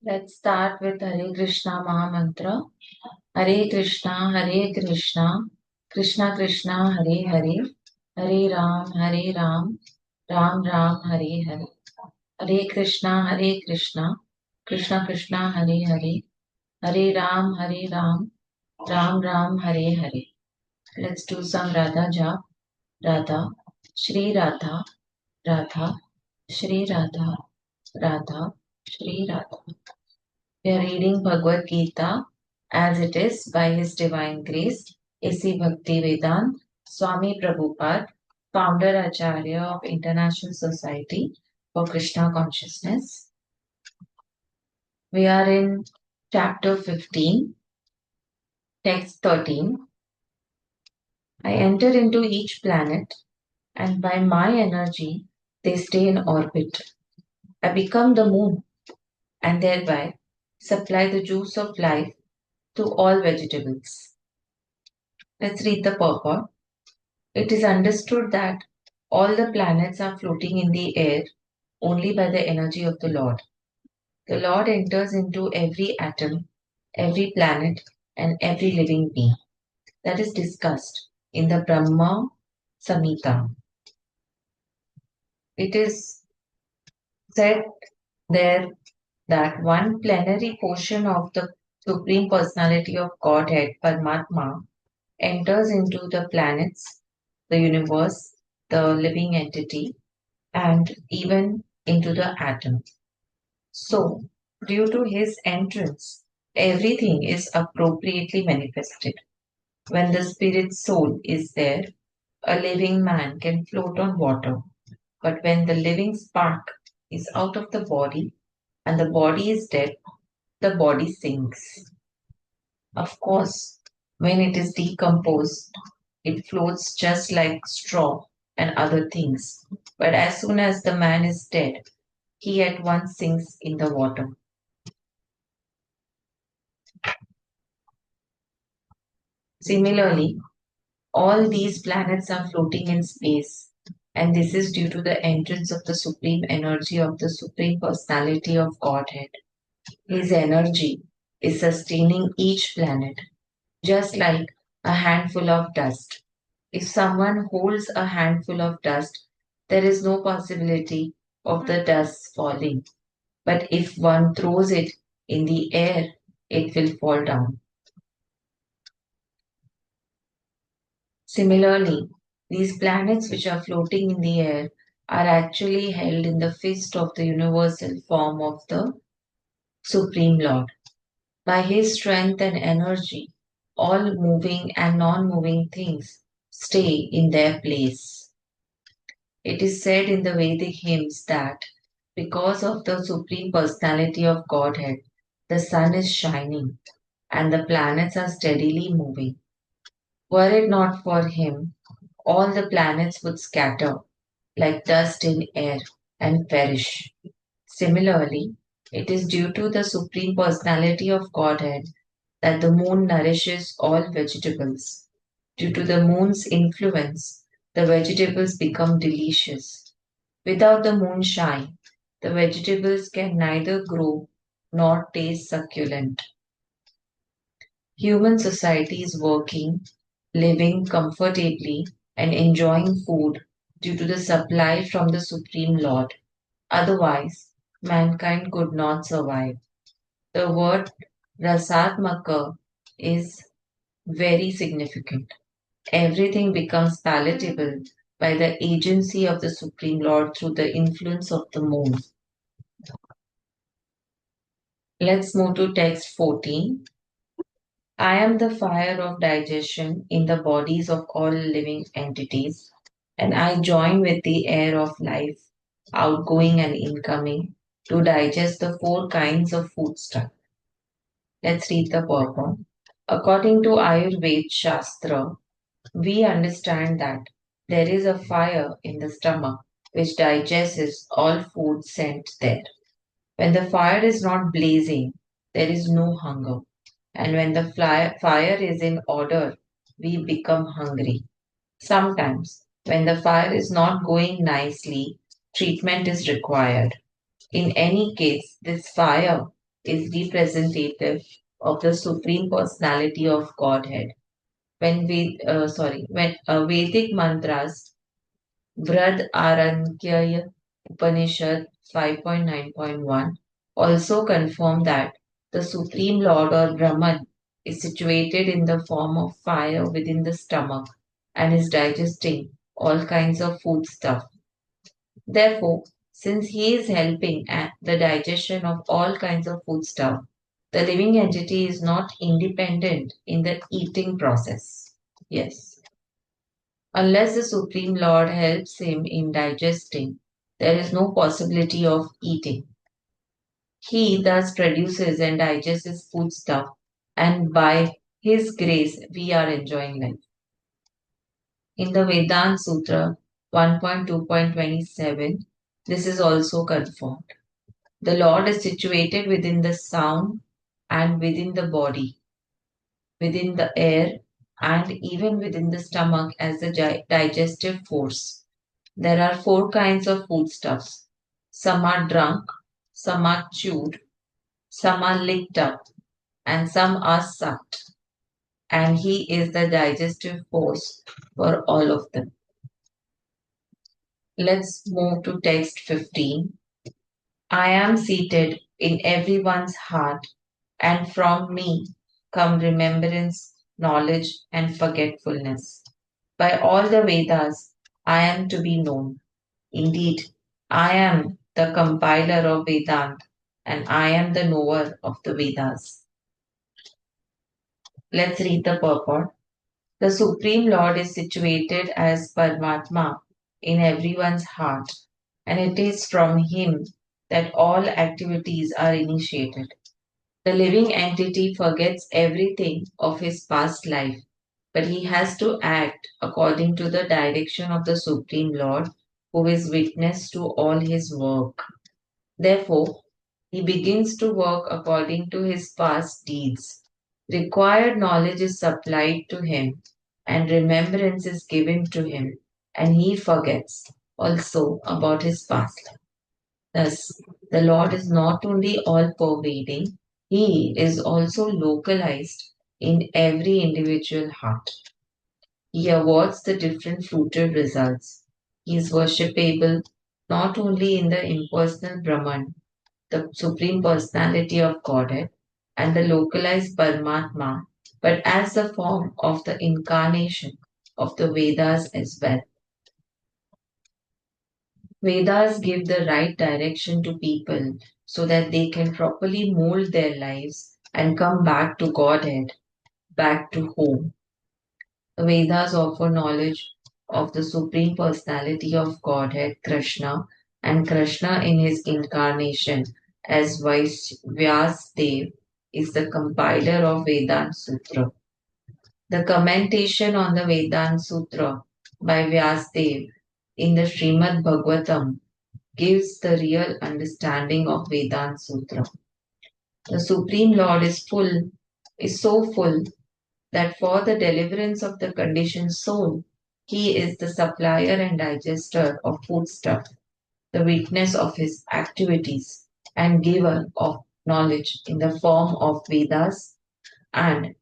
Let's start with Hare Krishna Maha Mantra. Hare Krishna, Krishna Krishna, Hare Hare, Hare Ram, Ram Ram, Hare Hare. Hare Krishna, Krishna Krishna, Hare Hare, Hare Ram, Ram Ram, Hare Hare. Let's do some Radha Jap. Radha, Shri Radha, Radha, Shri Radha, Radha, Shri Radha. We are reading Bhagwat Geeta as it is by His Divine Grace, A.C. Bhaktivedanta Swami Prabhupada, founder Acharya of International Society for Krishna Consciousness. We are in chapter 15, text 13. I enter into each planet, and by my energy, they stay in orbit. I become the moon, and thereby supply the juice of life to all vegetables. Let's read the purport. It is understood that all the planets are floating in the air only by the energy of the Lord. The Lord enters into every atom, every planet, and every living being. That is discussed in the Brahma Samhita. It is said there that one plenary portion of the Supreme Personality of Godhead, Paramatma, enters into the planets, the universe, the living entity, and even into the atom. So, due to his entrance, everything is appropriately manifested. When the spirit soul is there, a living man can float on water. But when the living spark is out of the body and the body is dead, the body sinks. Of course, when it is decomposed, it floats just like straw and other things. But as soon as the man is dead, he at once sinks in the water. Similarly, all these planets are floating in space, and this is due to the entrance of the supreme energy of the Supreme Personality of Godhead. His energy is sustaining each planet, just like a handful of dust. If someone holds a handful of dust, there is no possibility of the dust falling. But if one throws it in the air, it will fall down. Similarly, these planets which are floating in the air are actually held in the fist of the universal form of the Supreme Lord. By his strength and energy, all moving and non moving things stay in their place. It is said in the Vedic hymns that because of the Supreme Personality of Godhead, the sun is shining and the planets are steadily moving. Were it not for him, all the planets would scatter like dust in air and perish. Similarly, it is due to the Supreme Personality of Godhead that the moon nourishes all vegetables. Due to the moon's influence, the vegetables become delicious. Without the moonshine, the vegetables can neither grow nor taste succulent. Human society is working, living comfortably, and enjoying food due to the supply from the Supreme Lord. Otherwise, mankind could not survive. The word rasatmaka is very significant. Everything becomes palatable by the agency of the Supreme Lord through the influence of the moon. Let's move to text 14. I am the fire of digestion in the bodies of all living entities, and I join with the air of life, outgoing and incoming, to digest the four kinds of foodstuff. Let's read the purport. According to Ayurveda Shastra, we understand that there is a fire in the stomach which digests all food sent there. When the fire is not blazing, there is no hunger. And when the fire is in order, we become hungry. Sometimes, when the fire is not going nicely, treatment is required. In any case, this fire is representative of the Supreme Personality of Godhead. When Vedic mantras, Vrad Arankya Upanishad 5.9.1 also confirm that the Supreme Lord or Brahman is situated in the form of fire within the stomach and is digesting all kinds of food stuff. Therefore, since he is helping at the digestion of all kinds of food stuff, the living entity is not independent in the eating process. Yes. Unless the Supreme Lord helps him in digesting, there is no possibility of eating. He thus produces and digests his food stuff, and by his grace, we are enjoying life. In the Vedanta Sutra 1.2.27, this is also confirmed. The Lord is situated within the sound and within the body, within the air, and even within the stomach as the digestive force. There are four kinds of foodstuffs. Some are drunk, some are chewed, some are licked up, and some are sucked. And he is the digestive force for all of them. Let's move to text 15. I am seated in everyone's heart, and from me come remembrance, knowledge, and forgetfulness. By all the Vedas, I am to be known. Indeed, I am the compiler of Vedanta, and I am the knower of the Vedas. Let's read the purport. The Supreme Lord is situated as Paramatma in everyone's heart, and it is from him that all activities are initiated. The living entity forgets everything of his past life, but he has to act according to the direction of the Supreme Lord, who is witness to all his work. Therefore, he begins to work according to his past deeds. Required knowledge is supplied to him, and remembrance is given to him, and he forgets also about his past life. Thus, the Lord is not only all pervading, he is also localized in every individual heart. He awards the different fruited results. He is worshipable not only in the impersonal Brahman, the Supreme Personality of Godhead, and the localized Paramatma, but as the form of the incarnation of the Vedas as well. Vedas give the right direction to people so that they can properly mold their lives and come back to Godhead, back to home. The Vedas offer knowledge of the Supreme Personality of Godhead, Krishna, and Krishna in his incarnation as Vyasdev is the compiler of Vedanta Sutra. The commentation on the Vedanta Sutra by Vyasdev in the Srimad Bhagavatam gives the real understanding of Vedanta Sutra. The Supreme Lord is so full that for the deliverance of the conditioned soul, he is the supplier and digester of foodstuff, the witness of his activities, and giver of knowledge in the form of Vedas, and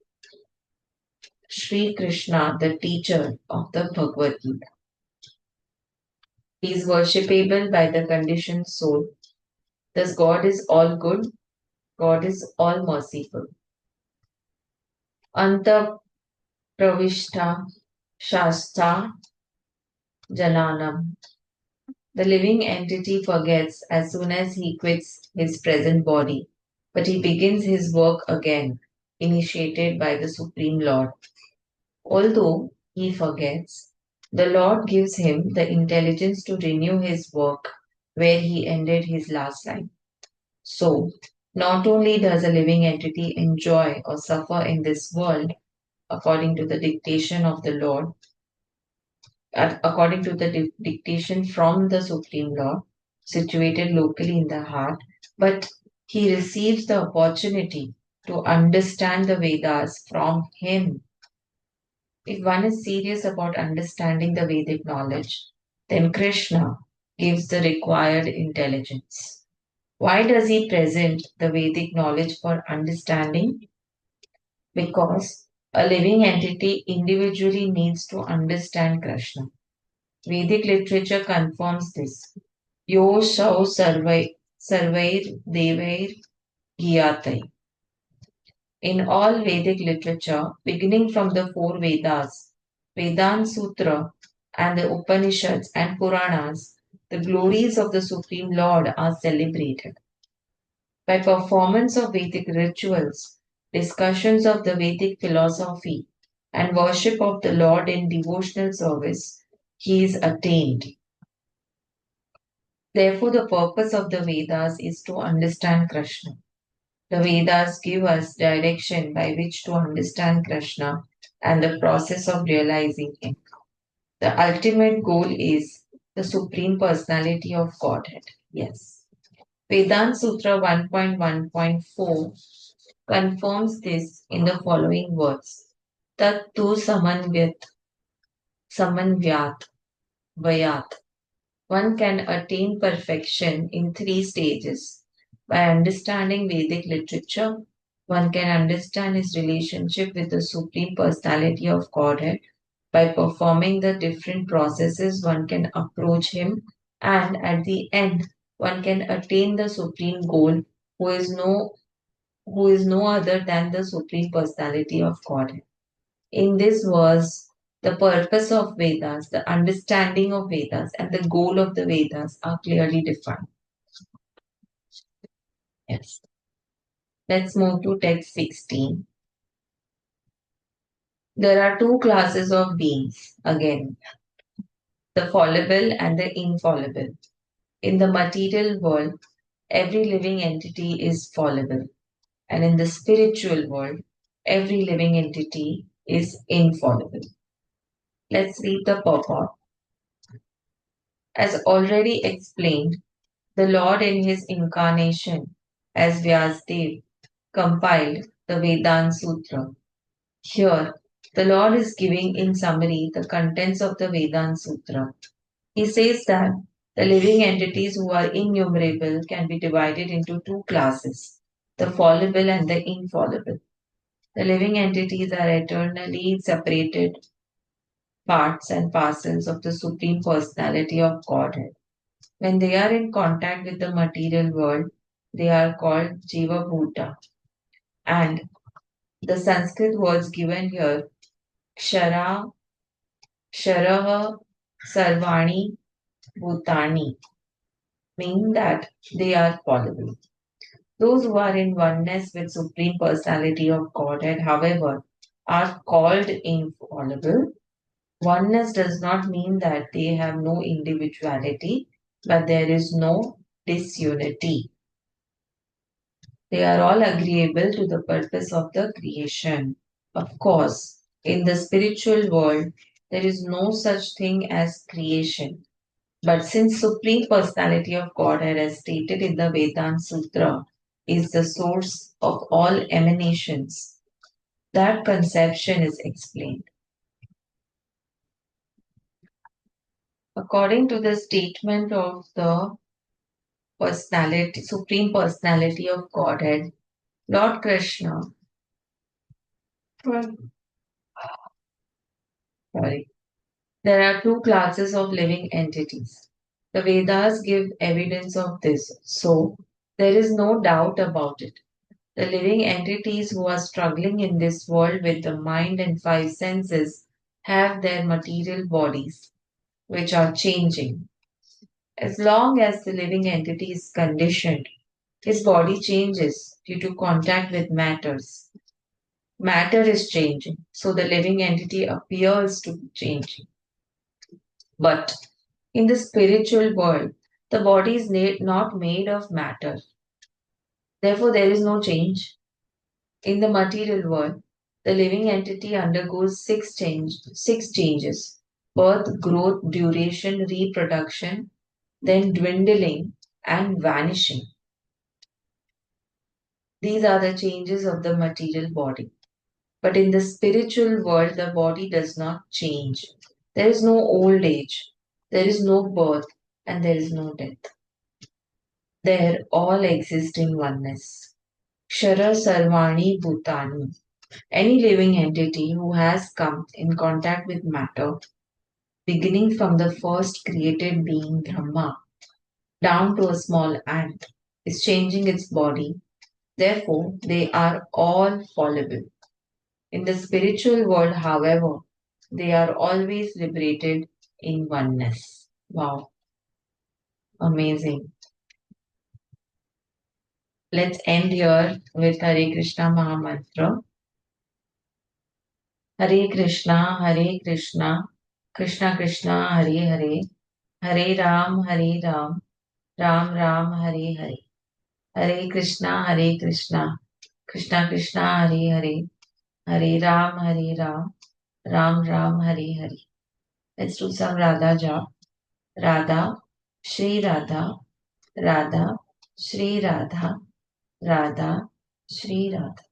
Sri Krishna, the teacher of the Bhagwat Geeta. He is worshipable by the conditioned soul. Thus, God is all good, God is all merciful. Anta Pravishta Shasta Jananam. The living entity forgets as soon as he quits his present body, but he begins his work again, initiated by the Supreme Lord. Although he forgets, the Lord gives him the intelligence to renew his work where he ended his last life. So, not only does a living entity enjoy or suffer in this world according to the dictation of the Lord, according to the dictation from the Supreme Lord, situated locally in the heart, but he receives the opportunity to understand the Vedas from him. If one is serious about understanding the Vedic knowledge, then Krishna gives the required intelligence. Why does he present the Vedic knowledge for understanding? Because a living entity individually needs to understand Krishna. Vedic literature confirms this. Yo shau sarvair devair giyatai. In all Vedic literature, beginning from the four Vedas, Vedanta Sutra, and the Upanishads and Puranas, the glories of the Supreme Lord are celebrated. By performance of Vedic rituals, discussions of the Vedic philosophy, and worship of the Lord in devotional service, he is attained. Therefore, the purpose of the Vedas is to understand Krishna. The Vedas give us direction by which to understand Krishna and the process of realizing Him. The ultimate goal is the Supreme Personality of Godhead. Yes. Vedanta Sutra 1.1.4 confirms this in the following words. Tat tu samanvyat vayat. One can attain perfection in three stages. By understanding Vedic literature, one can understand his relationship with the Supreme Personality of Godhead. By performing the different processes, one can approach him, and at the end, one can attain the supreme goal, who is no who is no other than the Supreme Personality of Godhead. In this verse, the purpose of Vedas, the understanding of Vedas, and the goal of the Vedas are clearly defined. Yes. Let's move to text 16. There are two classes of beings, again, the fallible and the infallible. In the material world, every living entity is fallible, and in the spiritual world, every living entity is infallible. Let's read the purport. As already explained, the Lord in his incarnation as Vyasdev compiled the Vedanta Sutra. Here, the Lord is giving in summary the contents of the Vedanta Sutra. He says that the living entities who are innumerable can be divided into two classes, the fallible and the infallible. The living entities are eternally separated parts and parcels of the Supreme Personality of Godhead. When they are in contact with the material world, they are called Jiva Bhuta. And the Sanskrit words given here, Kshara, Ksharaha, Sarvani, Bhutani, mean that they are fallible. Those who are in oneness with Supreme Personality of Godhead, however, are called infallible. Oneness does not mean that they have no individuality, but there is no disunity. They are all agreeable to the purpose of the creation. Of course, in the spiritual world, there is no such thing as creation. But since Supreme Personality of Godhead, as stated in the Vedanta Sutra, is the source of all emanations, that conception is explained. According to the statement of the Supreme Personality of Godhead, Lord Krishna, sorry, there are two classes of living entities. The Vedas give evidence of this, so there is no doubt about it. The living entities who are struggling in this world with the mind and five senses have their material bodies, which are changing. As long as the living entity is conditioned, his body changes due to contact with matters. Matter is changing, so the living entity appears to be changing. But in the spiritual world, the body is not made of matter. Therefore, there is no change. In the material world, the living entity undergoes six changes: birth, growth, duration, reproduction, then dwindling and vanishing. These are the changes of the material body. But in the spiritual world, the body does not change. There is no old age, there is no birth, and there is no death. There all exist in oneness. Kshara Sarvani Bhutani. Any living entity who has come in contact with matter, beginning from the first created being Brahma, down to a small ant, is changing its body. Therefore, they are all fallible. In the spiritual world, however, they are always liberated in oneness. Wow, amazing. Let's end here with Hare Krishna Mahamantra. Hare Krishna, Krishna Krishna, Hare Hare, Hare Ram, Ram Ram, Hare Hare. Hare Krishna, Krishna Krishna, Hare Hare, Hare Ram Ram, Hare Hare. Let's do some Radha jap. Radha, Shri Radha, Radha, Shri Radha, Radha, Shri Radha.